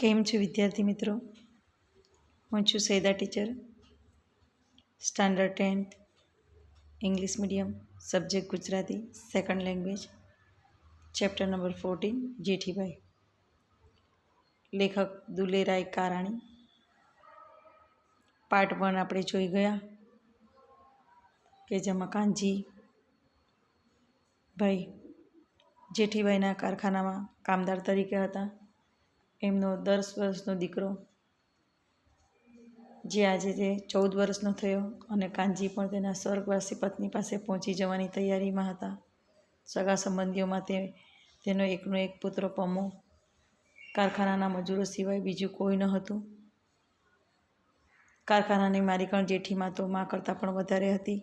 કેમ છો વિદ્યાર્થી મિત્રો? હું છું Saida teacher, standard 10th English medium, subject Gujarati, second language, chapter number 14 Jethibhai. લેખક દુલેરાય કારાણી. પાર્ટ 1 આપણે જોઈ ગયા કે જેમાં કાનજી ભાઈ જેઠીભાઈના કારખાનામાં કામદાર તરીકે હતા. એમનો 10 વર્ષનો દીકરો જે આજે તે 14 વર્ષનો થયો અને કાનજી પણ તેના સ્વર્ગવાસી પત્ની પાસે પહોંચી જવાની તૈયારીમાં હતા. સગા સંબંધીઓમાં તેનો એકનો એક પુત્ર પમો. કારખાનાના મજૂરો સિવાય બીજું કોઈ ન હતું. કારખાનાની માલિકણ જેઠીમાં તો મા કરતાં પણ વધારે હતી.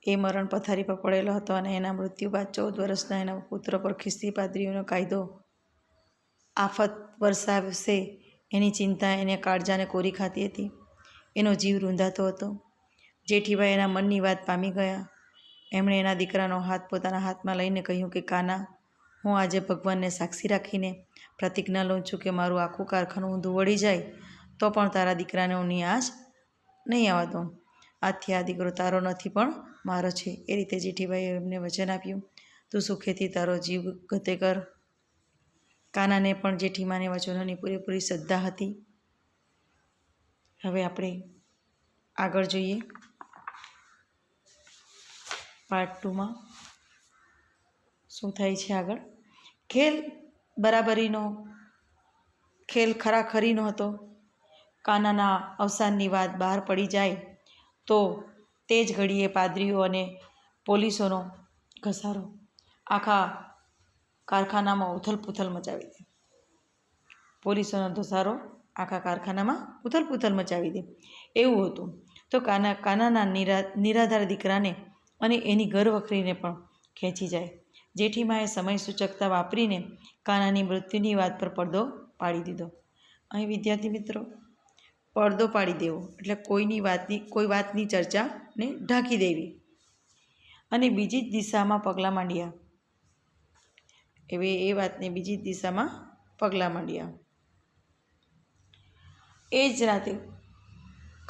એ મરણ પથારી પર પડેલો હતો અને એના મૃત્યુ બાદ 14 વર્ષના એના પુત્ર પર ખ્રિસ્તી પાદરીઓનો કાયદો આફત વરસાવશે એની ચિંતા એને કાળજાને કોરી ખાતી હતી. એનો જીવ રૂંધાતો હતો. જેઠીભાઈ એના મનની વાત પામી ગયા. એમણે એના દીકરાનો હાથ પોતાના હાથમાં લઈને કહ્યું કે કાના, હું આજે ભગવાનને સાક્ષી રાખીને પ્રતિજ્ઞા લઉં છું કે મારું આખું કારખાનું ઊંધું વળી જાય તો પણ તારા દીકરાને હું નિયાજ નહીં આવવા દઉં. આજથી આ દીકરો તારો નથી પણ મારો છે. એ રીતે જેઠીભાઈએ એમને વચન આપ્યું, તું સુખેથી તારો જીવ ગતે કર. કાનાને પણ જેઠીમાને વચનોની પૂરેપૂરી શ્રદ્ધા હતી. હવે આપણે આગળ જોઈએ. પાર્ટ 2માં શું થાય છે આગળ. ખેલ બરાબરીનો ખેલ ખરાખરીનો હતો. કાનાના અવસાનની વાત બહાર પડી જાય તો તે જ ઘડીએ પાદરીઓ અને પોલીસોનો ઘસારો આખા કારખાનામાં ઉથલપૂથલ મચાવી દે. પોલીસોનો ધસારો આખા કારખાનામાં ઉથલપૂથલ મચાવી દે એવું હતું. તો કાનાના નિરાધાર દીકરાને અને એની ઘરવખરીને પણ ખેંચી જાય. જેઠીમાએ સમય સૂચકતા વાપરીને કાનાની મૃત્યુની વાત પર પડદો પાડી દીધો. અહીં વિદ્યાર્થી મિત્રો, પડદો પાડી દેવો એટલે કોઈ વાતની ચર્ચાને ઢાંકી દેવી. અને બીજી જ દિશામાં પગલાં માંડ્યા. એ વાતને બીજી જ દિશામાં પગલાં માંડ્યા. એ જ રાતે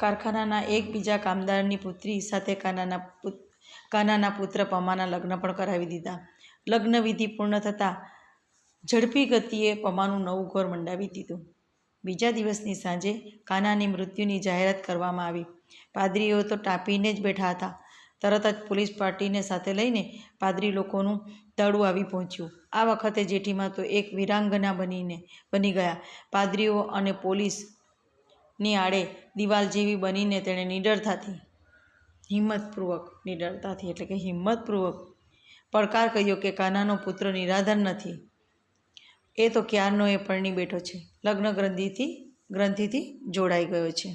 કારખાનાના એક બીજા કામદારની પુત્રી સાથે કાનાના પુત્ર પમાના લગ્ન પણ કરાવી દીધા. લગ્ન વિધિ પૂર્ણ થતાં ઝડપી ગતિએ પમાનું નવું ઘર મંડાવી દીધું. બીજા દિવસની સાંજે કાનાની મૃત્યુની જાહેરાત કરવામાં આવી. પાદરીઓ તો ટાંપીને જ બેઠા હતા. તરત જ પોલીસ પાર્ટીને સાથે લઈને પાદરી લોકોનું દળું આવી પહોંચ્યું. આ વખતે જેઠીમાં તો એક વીરાંગના બની ગયા. પાદરીઓ અને પોલીસની આડે દિવાલ જેવી બનીને તેણે હિંમતપૂર્વક પડકાર કર્યો કે કાનાનો પુત્ર નિરાધાર નથી. એ તો ક્યારનો એ પરણી બેઠો છે. લગ્ન ગ્રંથિથી જોડાઈ ગયો છે.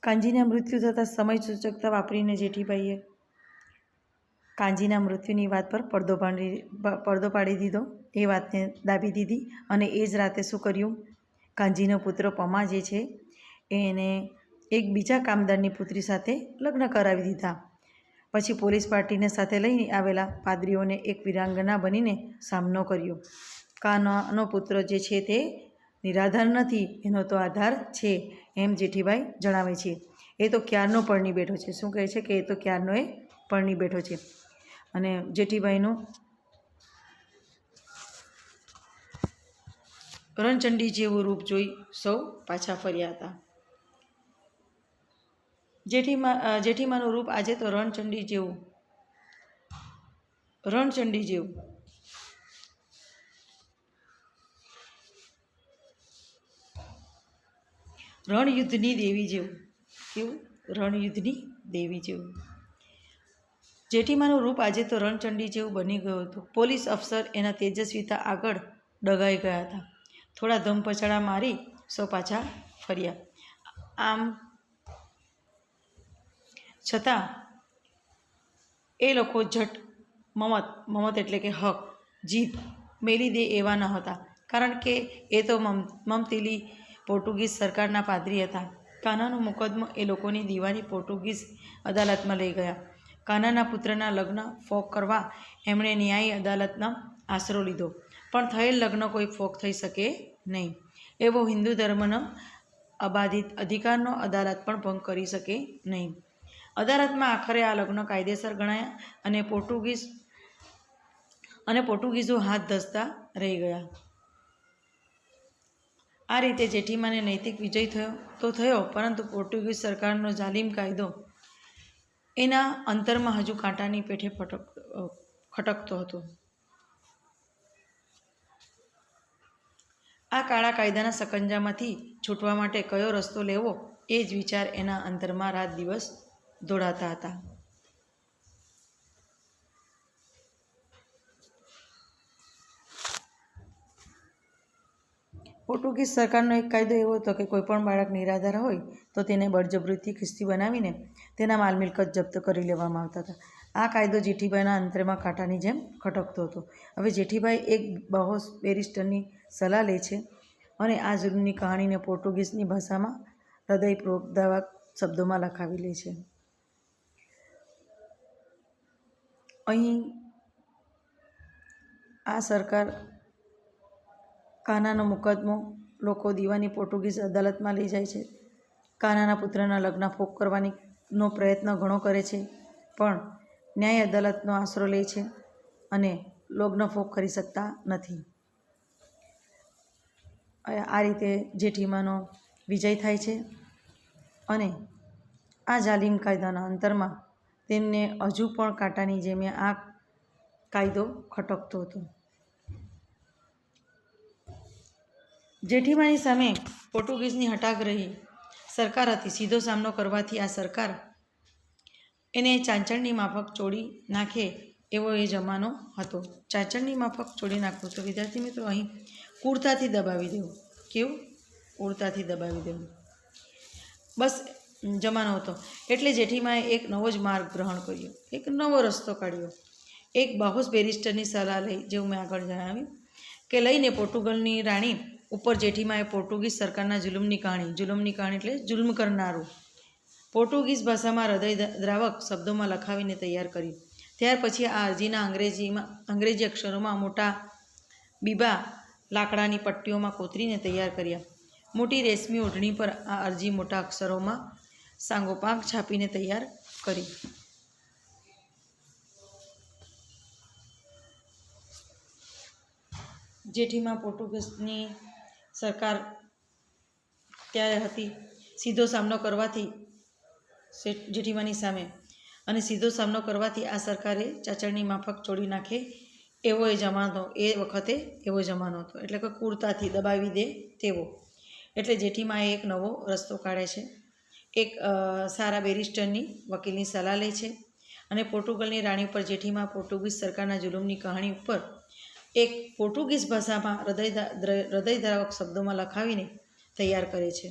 કાનજીના મૃત્યુ થતાં સમય સૂચકતા વાપરીને જેઠીભાઈએ કાનજીના મૃત્યુની વાત પર પડદો પાડી દીધો. એ વાતને દાબી દીધી. અને એ જ રાતે શું કર્યું, કાનજીનો પુત્ર પમા જે છે એને એક બીજા કામદારની પુત્રી સાથે લગ્ન કરાવી દીધા. પછી પોલીસ પાર્ટીને સાથે લઈને આવેલા પાદરીઓને એક વીરાંગના બનીને સામનો કર્યો. કાનાનો પુત્ર જે છે તે નિરાધાર નથી, એનો તો આધાર છે એમ જેઠીભાઈ જણાવે છે. એ તો ક્યારનો પરણી બેઠો છે. શું કહે છે કે એ તો ક્યારનો એ પરણી બેઠો છે. અને જેઠીભાઈનું રણચંડી જેવું રૂપ જોઈ સૌ પાછા ફર્યા હતા. જેઠીમાનું રૂપ આજે તો રણચંડી જેવું રણયુદ્ધની દેવી જેવું. જેઠીમાનું રૂપ આજે તો રણચંડી જેવું બની ગયું હતું. પોલીસ અફસર એના તેજસ્વીતા આગળ ડગાઈ ગયા હતા. થોડા ધમપછાડા મારી સૌ પાછા ફર્યા. આમ છતાં એ લોકો ઝટ મમત એટલે કે હક, જીભ મેલી દે એવા ન હતા. કારણ કે એ તો મમતીલી પોર્ટુગીઝ સરકારના પાદરી હતા. કાનાનો મુકદ્દમો એ લોકોની દીવાની પોર્ટુગીઝ અદાલતમાં લઈ ગયા. કાનાના પુત્રના લગ્ન ફોક કરવા એમણે ન્યાયી અદાલતનો આશરો લીધો, પણ થયેલ લગ્ન કોઈ ફોક થઈ શકે નહીં. એવો હિન્દુ ધર્મનો અબાધિત અધિકારનો અદાલત પણ ભંગ કરી શકે નહીં. અદાલતમાં આખરે આ લગ્ન કાયદેસર ગણાયા અને પોર્ટુગીઝો હાથ ધસતા રહી ગયા. આ રીતે જેઠીમાને નૈતિક વિજય થયો, પરંતુ પોર્ટુગીઝ સરકારનો જાલિમ કાયદો એના અંતરમાં હજુ કાંટાની પેઠે ખટકતો હતો. આ કાળા કાયદાના સકંજામાંથી છૂટવા માટે કયો રસ્તો લેવો એ જ વિચાર એના અંતરમાં રાત દિવસ દોડાતા હતા. પોર્ટુગીઝ સરકારનો એક કાયદો એવો હતો કે કોઈ પણ બાળક નિરાધાર હોય તો તેને બળજબરીથી ખ્રિસ્તી બનાવીને તેના માલ મિલકત જપ્ત કરી લેવામાં આવતા હતા. આ કાયદો જેઠીભાઈના અંતરમાં કાંટાની જેમ ખટકતો હતો. હવે જેઠીભાઈ એક બાહોશ બેરિસ્ટરની સલાહ લે છે અને આ જુલ્મની કહાણીને પોર્ટુગીઝની ભાષામાં હૃદયદ્રાવક શબ્દોમાં લખાવી લે છે. અહીં આ સરકાર કાનાનો મુકદ્દમો લોકો દીવાની પોર્ટુગીઝ અદાલતમાં લઈ જાય છે. કાનાના પુત્રના લગ્ન ફોક કરવાનો પ્રયત્ન ઘણો કરે છે, પણ ન્યાય અદાલતનો આશરો લે છે અને લગ્ન ફોક કરી શકતા નથી. આ રીતે જેઠીમાનો વિજય થાય છે અને આ જાલિમ કાયદાના અંતરમાં તેમને હજુ પણ કાંટાની જેમ આ કાયદો ખટકતો હતો. જેઠીમાની સામે પોર્ટુગીઝની હટાગ્રહી સરકાર હતી. સીધો સામનો કરવાથી આ સરકાર એને ચાંચડની માફક ચોડી નાખે એવો એ જમાનો હતો. ચાંચડની માફક ચોડી નાખવું તો વિદ્યાર્થી મિત્રો અહીં કુર્તાથી દબાવી દેવું. કેવું? કુર્તાથી દબાવી દેવું. બસ જમાનો હતો. એટલે જેઠીમાએ એક નવો જ માર્ગ ગ્રહણ કર્યો, એક નવો રસ્તો કાઢ્યો. એક બાહોશ બેરિસ્ટરની સલાહ લઈ, જેવું મેં આગળ જણાવ્યું કે લઈને પોર્ટુગલની રાણી ઉપર જેઠીમાએ પોર્ટુગીઝ સરકારના જુલ્મની કહાણી એટલે જુલ્મ કરનારું પોર્ટુગીઝ ભાષામાં હૃદયદ્રાવક શબ્દોમાં લખાવીને તૈયાર કર્યું. ત્યાર પછી આ અરજીના અંગ્રેજી અક્ષરોમાં મોટા બીબા લાકડાની પટ્ટીઓમાં કોતરીને તૈયાર કર્યા. મોટી રેશમી ઓઢણી પર આ અરજી મોટા અક્ષરોમાં સાંગોપાંગ છાપીને તૈયાર કરી. જેઠીમાં પોર્ટુગીઝની સરકાર ત્યારે હતી. સીધો સામનો કરવાથી જેઠીમાની સામે અને સીધો સામનો કરવાથી આ સરકારે ચાંચડની માફક ચોડી નાખે એવો એ જમાનો, એ વખતે એવો જમાનો હતો. એટલે કે કુર્તાથી દબાવી દે તેવો. એટલે જેઠીમાએ એક નવો રસ્તો કાઢે છે. એક સારા બેરિસ્ટરની વકીલની સલાહ લે છે અને પોર્ટુગલની રાણી ઉપર જેઠીમાં પોર્ટુગીઝ સરકારના જુલુમની કહાણી ઉપર એક પોર્ટુગીઝ ભાષામાં હૃદયદ્રાવક શબ્દોમાં લખાવીને તૈયાર કરે છે.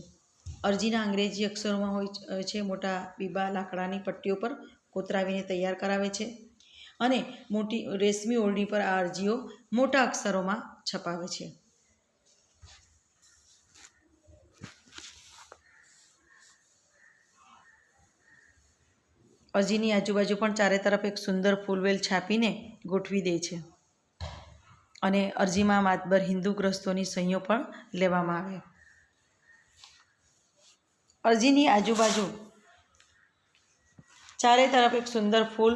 અરજીના અંગ્રેજી અક્ષરોમાં હોય છે, મોટા બીબા લાકડાની પટ્ટીઓ પર કોતરાવીને તૈયાર કરાવે છે અને મોટી રેશમી ઓળણી પર આ અરજીઓ મોટા અક્ષરોમાં છપાવે છે. અરજીની આજુબાજુ પણ ચારે તરફ એક સુંદર ફૂલવેલ છાપીને ગોઠવી દે છે અને અરજીમાં માતબર હિન્દુ ગ્રસ્તોની સહીઓ પણ લેવામાં આવે. અરજીની આજુબાજુ ચારે તરફ એક સુંદર ફૂલ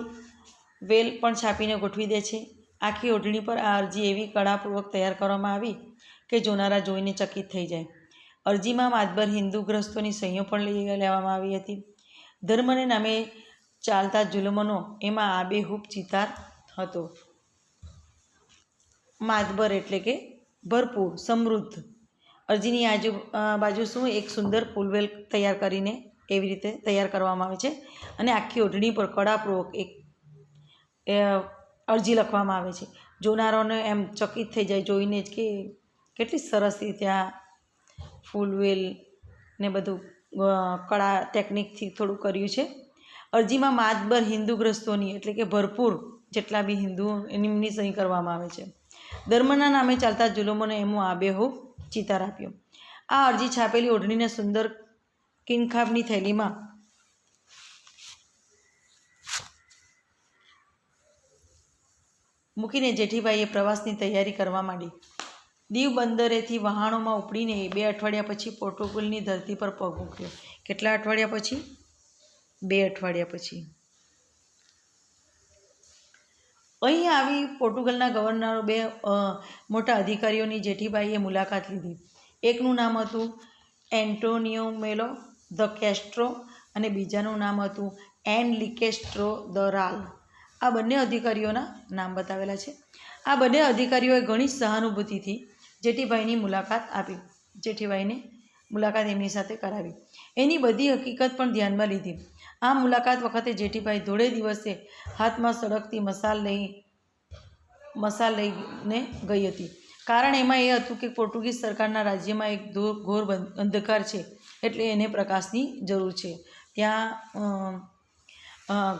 વેલ પણ છાપીને ગોઠવી દે છે. આખી ઓઢણી પર આ અરજી એવી કળાપૂર્વક તૈયાર કરવામાં આવી કે જોનારા જોઈને ચકિત થઈ જાય. અરજીમાં માતબર હિન્દુ ગ્રસ્તોની સહીઓ પણ લેવામાં આવી હતી. ધર્મને નામે ચાલતા જુલ્મનો એમાં આબેહૂબ ચિતાર હતો. માતબર એટલે કે ભરપૂર, સમૃદ્ધ. અરજીની આજુબાજુ શું એક સુંદર ફૂલવેલ તૈયાર કરીને એવી રીતે તૈયાર કરવામાં આવે છે અને આખી ઓઢણી પર કળાપૂર્વક એક અરજી લખવામાં આવે છે. જોનારોને એમ ચકિત થઈ જાય જોઈને જ કે કેટલી સરસ રીતે આ ફૂલવેલ ને બધું કળા ટેકનિકથી થોડું કર્યું છે. અરજીમાં માતબર હિન્દુ ગ્રસ્તોની એટલે કે ભરપૂર જેટલા બી હિન્દુઓ એમની સહી કરવામાં આવે છે. ધર્મના નામે ચાલતા જુલુમોને એમનું આબેહૂબ ચિતાર આપ્યો. આ અરજી છાપેલી ઓઢણીને સુંદર કિંખાબની થેલીમાં મૂકીને જેઠીબાઈએ પ્રવાસની તૈયારી કરવા માંડી. દીવ બંદરેથી વહાણોમાં ઉપડીને 2 અઠવાડિયા પછી પોર્ટુગલની ધરતી પર પગ મૂક્યો. કેટલા અઠવાડિયા પછી? 2 અઠવાડિયા પછી. અહીં આવી પોર્ટુગલના ગવર્નરો 2 મોટા અધિકારીઓની જેઠીબાઈએ મુલાકાત લીધી. એકનું નામ હતું એન્ટોનિયો મેલો દ કેસ્ટ્રો અને બીજાનું નામ હતું એનલિકેસ્ટ્રો દ રાલ. આ બંને અધિકારીઓના નામ બતાવેલા છે. આ બંને અધિકારીઓએ ઘણી સહાનુભૂતિથી જેઠીબાઈની મુલાકાત આપી. જેઠીબાઈને મુલાકાત એમની સાથે કરાવી. એની બધી હકીકત પણ ધ્યાનમાં લીધી. આ મુલાકાત વખતે જેઠીબાઈ ધોળે દિવસે હાથમાં સળગતી મસાલ લઈને ગઈ હતી. કારણ એમાં એ હતું કે પોર્ટુગીઝ સરકારના રાજ્યમાં એક ઘોર અંધકાર છે, એટલે એને પ્રકાશની જરૂર છે. ત્યાં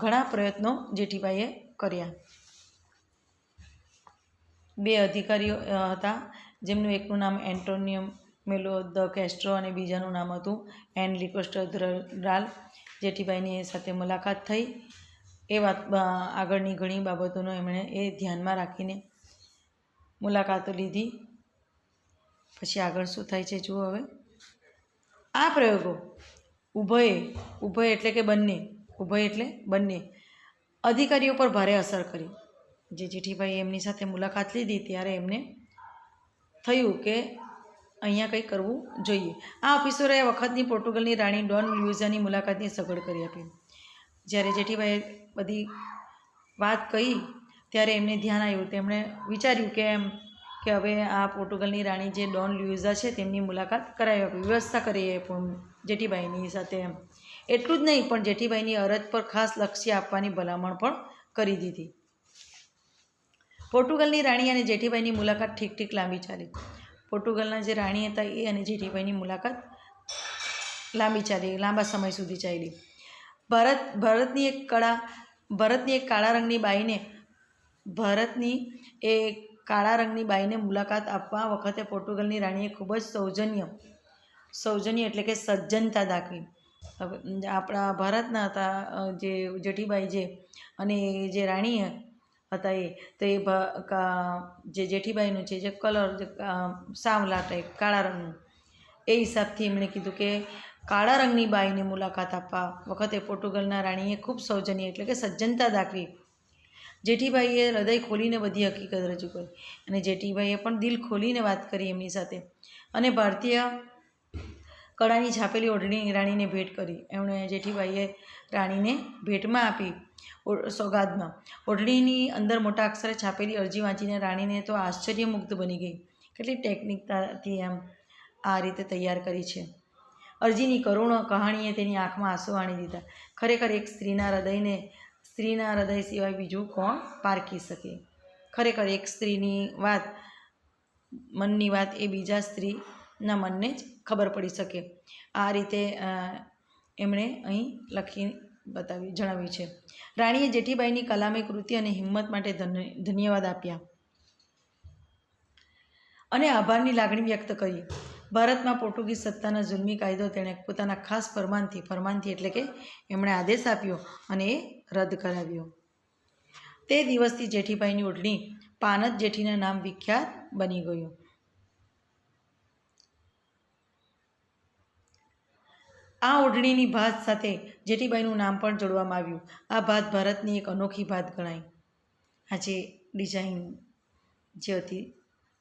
ઘણા પ્રયત્નો જેઠીબાઈએ કર્યા. 2 અધિકારીઓ હતા, જેમનું એકનું નામ એન્ટોનિયો મેલો દ કેસ્ટ્રો અને બીજાનું નામ હતું એનલિકેસ્ટ્રો દ રાલ. જેઠીબાઈની સાથે મુલાકાત થઈ. એ વાત આગળની ઘણી બાબતોનો એમણે એ ધ્યાનમાં રાખીને મુલાકાતો લીધી. પછી આગળ શું થાય છે જુઓ હવે. આ પ્રયોગો ઉભય એટલે કે બંને અધિકારીઓ પર ભારે અસર કરી. જે જેઠીબાઈએ એમની સાથે મુલાકાત લીધી ત્યારે એમને થયું કે અહીંયા કંઈ કરવું જોઈએ. આ ઓફિસરોએ વખતની પોર્ટુગલની રાણી ડોન લ્યુઇઝાની મુલાકાતની સગવડ કરી આપી. જ્યારે જેઠીબાઈએ બધી વાત કહી ત્યારે એમને ધ્યાન આવ્યું. તેમણે વિચાર્યું કે હવે આ પોર્ટુગલની રાણી જે ડોન લ્યુઇઝા છે તેમની મુલાકાત કરાવી આપી, વ્યવસ્થા કરી આપી જેઠીબાઈની સાથે. એટલું જ નહીં, પણ જેઠીબાઈની અરજ પર ખાસ લક્ષ્ય આપવાની ભલામણ પણ કરી દીધી. પોર્ટુગલની રાણી અને જેઠીબાઈની મુલાકાત ઠીક લાંબી ચાલી. પોર્ટુગલના જે રાણી હતા એ અને જેઠીબાઈની મુલાકાત લાંબા સમય સુધી ચાલી. ભારતની એક કાળા રંગની બાઈને મુલાકાત આપવા વખતે પોર્ટુગલની રાણીએ ખૂબ જ સૌજન્ય એટલે કે સજ્જનતા દાખવી. આપણા ભારતના હતા જે જેઠીબાઈ અને જે રાણી હતા જે જેઠીબાઈનું છે જે કલર સાવલા ટાઈપ કાળા રંગનું, એ હિસાબથી એમણે કીધું કે કાળા રંગની બાઈને મુલાકાત આપવા વખતે પોર્ટુગલના રાણીએ ખૂબ સૌજન્ય એટલે કે સજ્જનતા દાખવી. જેઠીબાઈએ હૃદય ખોલીને બધી હકીકત રજૂ કરી અને જેઠીબાઈએ પણ દિલ ખોલીને વાત કરી એમની સાથે અને ભારતીય કળાની છાપેલી ઓઢણી રાણીને ભેટ કરી. એમણે જેઠીબાઈએ રાણીને ભેટમાં આપી સોગાદમાં. ઓઢણીની અંદર મોટા અક્ષરે છાપેલી અરજી વાંચીને રાણીને તો આશ્ચર્યમુગ્ધ બની ગઈ. કેટલી ટેકનિકતાથી આ રીતે તૈયાર કરી છે. અરજીની કરુણ કહાણીએ તેની આંખમાં આંસુ આણી દીધા. ખરેખર એક સ્ત્રીના હૃદય સિવાય બીજું કોણ પારખી શકે? ખરેખર એક સ્ત્રીની મનની વાત એ બીજા સ્ત્રીના મનને જ ખબર પડી શકે. આ રીતે એમણે અહીં લખી જણાવ્યું છે. રાણીએ જેઠીબાઈની કલામય કૃતિ અને હિંમત માટે ધન્યવાદ આપ્યા અને આભારની લાગણી વ્યક્ત કરી. ભારતમાં પોર્ટુગીઝ સત્તાના જુલ્મી કાયદો તેણે પોતાના ખાસ ફરમાનથી એટલે કે એમણે આદેશ આપ્યો અને એ રદ કરાવ્યો. તે દિવસથી જેઠીબાઈની ઓઢણી પાનત જેઠીના નામ વિખ્યાત બની ગયું. આ ઓઢણીની ભાત સાથે જેઠીબાઈનું નામ પણ જોડવામાં આવ્યું. આ ભાત ભારતની એક અનોખી ભાત ગણાય. આ જે ડિઝાઇન જે હતી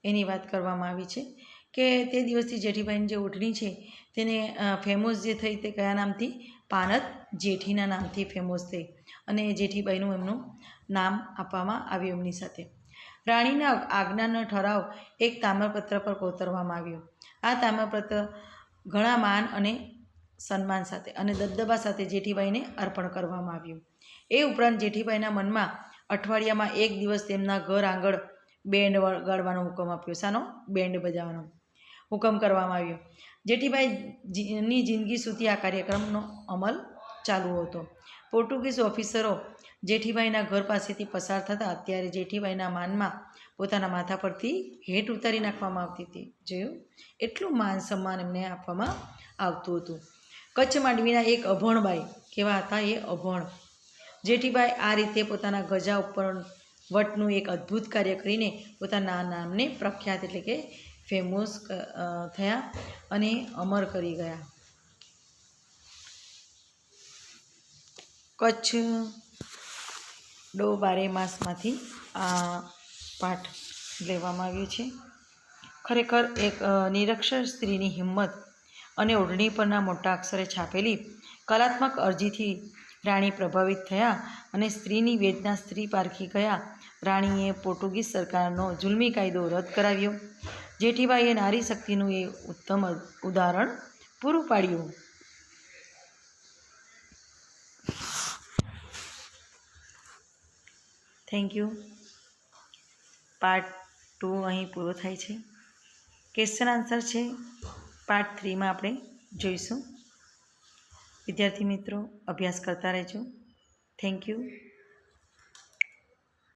એની વાત કરવામાં આવી છે કે તે દિવસથી જેઠીબાઈની જે ઓઢણી છે તેને ફેમસ જે થઈ તે કયા નામથી? પાનત જેઠીના નામથી ફેમસ થઈ અને જેઠીબાઈનું એમનું નામ આપવામાં આવ્યું એમની સાથે. રાણીના આજ્ઞાનો ઠરાવ એક તામ્રપત્ર પર કોતરવામાં આવ્યો. આ તામ્રપત્ર ઘણા માન અને સન્માન સાથે અને દબદબા સાથે જેઠીબાઈને અર્પણ કરવામાં આવ્યું. એ ઉપરાંત જેઠીબાઈના મનમાં અઠવાડિયામાં 1 દિવસ તેમના ઘર આંગળ બેન્ડ વગાડવાનો હુકમ આપ્યો. શાનો? બેન્ડ બજાવવાનો હુકમ કરવામાં આવ્યો. જેઠીબાઈની જિંદગી સુધી આ કાર્યક્રમનો અમલ ચાલુ હતો. પોર્ટુગીઝ ઓફિસરો જેઠીબાઈના ઘર પાસેથી પસાર થતા ત્યારે જેઠીબાઈના માનમાં પોતાના માથા પરથી હેટ ઉતારી નાખવામાં આવતી હતી. જોયું? એટલું માન સન્માન એમને આપવામાં આવતું હતું. કચ્છ માંડવીના એક અભણબાઈ, કેવા હતા એ અભણ. જેઠીબાઈ આ રીતે પોતાના ગજા ઉપર વટનું એક અદ્ભુત કાર્ય કરીને પોતાના નામને પ્રખ્યાત એટલે કે ફેમસ થયા અને અમર કરી ગયા. કચ્છ ડો બારે માસમાંથી આ પાઠ લેવામાં આવ્યો છે. ખરેખર એક નિરક્ષર સ્ત્રીની હિંમત અને ઓઢણી પરના મોટા અક્ષરે છાપેલી કલાત્મક અરજીથી રાણી પ્રભાવિત થયા અને સ્ત્રીની વેદના સ્ત્રી પારખી ગયા. રાણીએ પોર્ટુગીઝ સરકારનો જુલ્મી કાયદો રદ કરાવ્યો. જેઠીબાઈએ નારી શક્તિનું એ ઉત્તમ ઉદાહરણ પૂરું પાડ્યું. Thank you. પાર્ટ 2 અહીં પૂરો થાય છે. ક્વેશ્ચન આન્સર છે પાર્ટ 3માં આપણે જોઈશું. વિદ્યાર્થી મિત્રો અભ્યાસ કરતા રહેજો. Thank you.